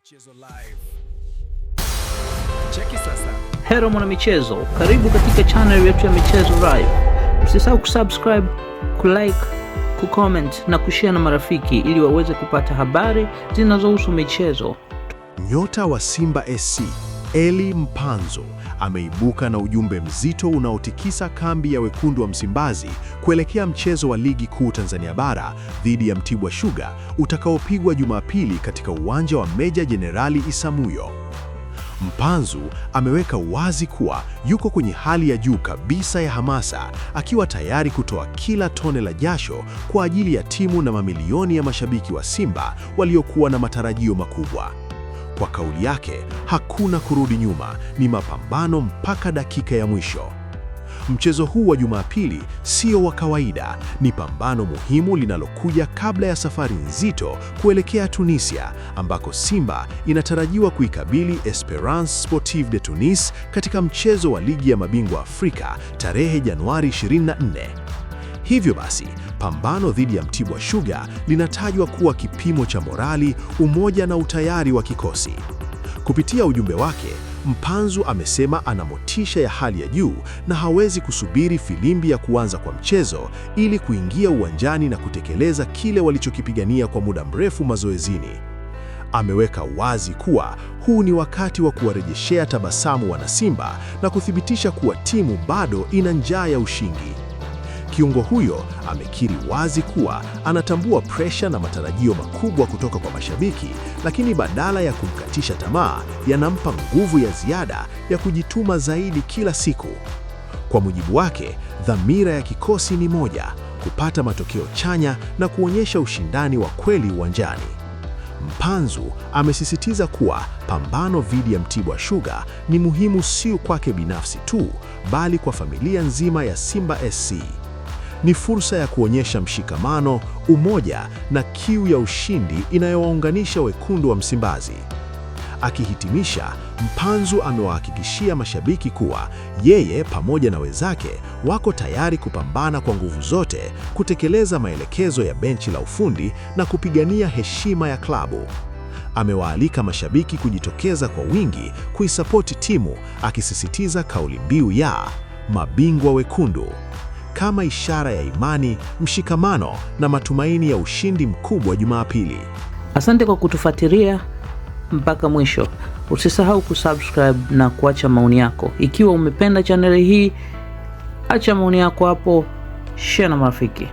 Michezo live. Cheki sasa. Hello mwana michezo, karibu katika channel yetu ya Michezo Live. Usisahau kusubscribe, kulike, kucomment na kushare na marafiki ili waweze kupata habari zinazohusu michezo. Nyota wa Simba SC, Eli Mpanzu, ameibuka na ujumbe mzito unaotikisa kambi ya wekundu wa Msimbazi kuelekea mchezo wa Ligi Kuu Tanzania Bara dhidi ya Mtibwa Sugar utakaopigwa Jumapili katika uwanja wa Meja Jenerali Isamuhyo. Mpanzu ameweka wazi kuwa yuko kwenye hali ya juu kabisa ya hamasa, akiwa tayari kutoa kila tone la jasho kwa ajili ya timu na mamilioni ya mashabiki wa Simba waliokuwa na matarajio makubwa. Kwa kauli yake, hakuna kurudi nyuma, ni mapambano mpaka dakika ya mwisho. Mchezo huu wa Jumapili sio wa kawaida, ni pambano muhimu linalokuja kabla ya safari nzito kuelekea Tunisia, ambako Simba inatarajiwa kuikabili Esperance Sportive de Tunis katika mchezo wa Ligi ya Mabingwa Afrika tarehe Januari 24. Hivyo basi, pambano dhidi ya Mtibwa Sugar linatajwa kuwa kipimo cha morali, umoja na utayari wa kikosi. Kupitia ujumbe wake, Mpanzu amesema ana motisha ya hali ya juu na hawezi kusubiri filimbi ya kuanza kwa mchezo ili kuingia uwanjani na kutekeleza kile walichokipigania kwa muda mrefu mazoezini. Ameweka wazi kuwa huu ni wakati wa kuwarejeshea tabasamu wanasimba na kuthibitisha kuwa timu bado ina njaa ya ushindi. Kiungo huyo amekiri wazi kuwa anatambua presha na matarajio makubwa kutoka kwa mashabiki, lakini badala ya kumkatisha tamaa, yanampa nguvu ya ziada ya kujituma zaidi kila siku. Kwa mujibu wake, dhamira ya kikosi ni moja: kupata matokeo chanya na kuonyesha ushindani wa kweli uwanjani. Mpanzu amesisitiza kuwa pambano dhidi ya Mtibwa Sugar ni muhimu sio kwake binafsi tu, bali kwa familia nzima ya Simba SC. Ni fursa ya kuonyesha mshikamano, umoja na kiu ya ushindi inayowaunganisha wekundu wa Msimbazi. Akihitimisha, Mpanzu amewahakikishia mashabiki kuwa yeye pamoja na wenzake wako tayari kupambana kwa nguvu zote, kutekeleza maelekezo ya benchi la ufundi na kupigania heshima ya klabu. Amewaalika mashabiki kujitokeza kwa wingi kuisapoti timu, akisisitiza kauli mbiu ya mabingwa wekundu kama ishara ya imani, mshikamano na matumaini ya ushindi mkubwa Jumapili. Asante kwa kutufuatilia mpaka mwisho. Usisahau kusubscribe na kuacha maoni yako. Ikiwa umependa chaneli hii, acha maoni yako hapo, share na marafiki.